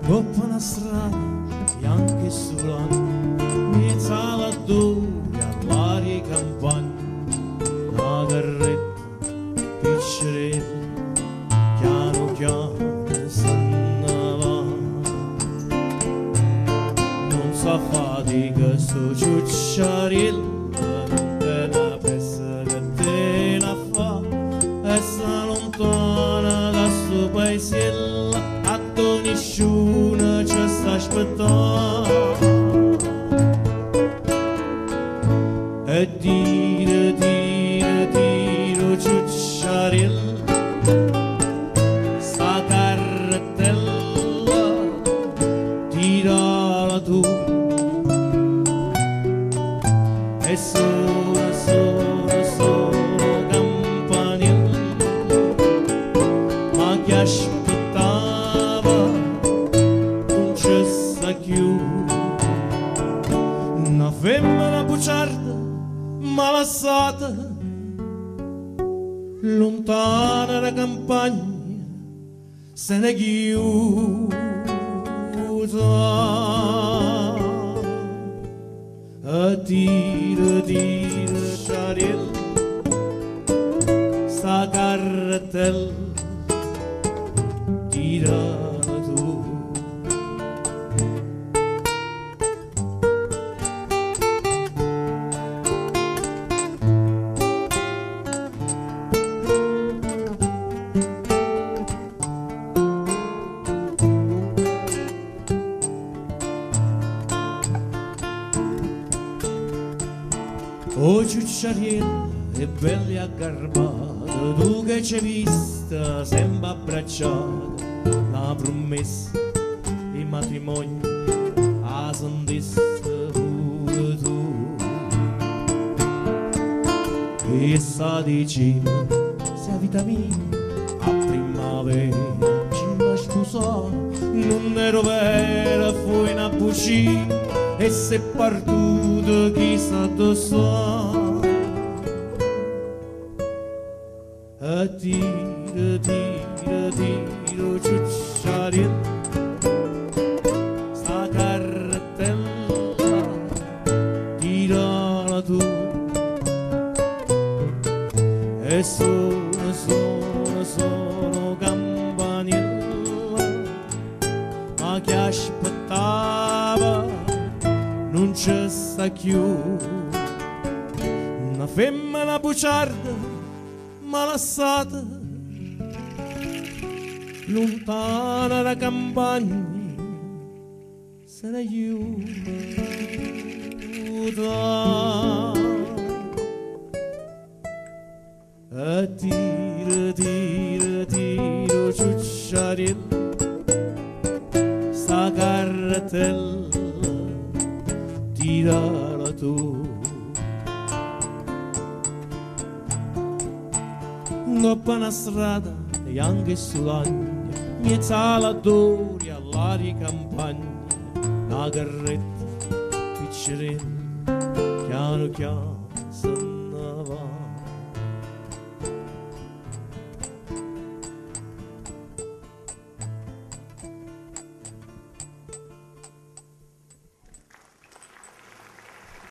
Dopo una strada e anche sull'anno, mezza la doria, varie campagne, una carretta piccerella, piano piano se ne va. Non sa fatica sto ciucciarella, non te la pensa che te la fa, e sta lontana da sto paesello, a nessuno ci sta aspettando. E tiro ciucciarella, sta carrettella, tirala tu. E solo campanella, ma che aspettava non ci sta più. Una femmina bugiarda malassata, lontana da campagna se ne chiusa. E tiro sciariella, sta carrettella, tirala tu. O ciucciariella è bella aggarbata, tu che ci hai vista sempre abbracciata, la promessa di matrimonio la sentisse pure tu. E sa diceva, se vita mia a primavera ci mi sposò, non ero vera, fu una bugia, e se partuto chissà dove sta. E tiro ciucciariella, sta carrettella, tirala tu. E sono campanella, ma che aspettava non ci sta più. Una femmina bugiarda malassata, lontana da campagna se ne chiusa. E tiro ciucciariella, sta carrettella, tirala tu. Dopo una strada e anche sull'agna, mezza la doria, l'aria campagna, una carretta piccerella, piano piano se ne va.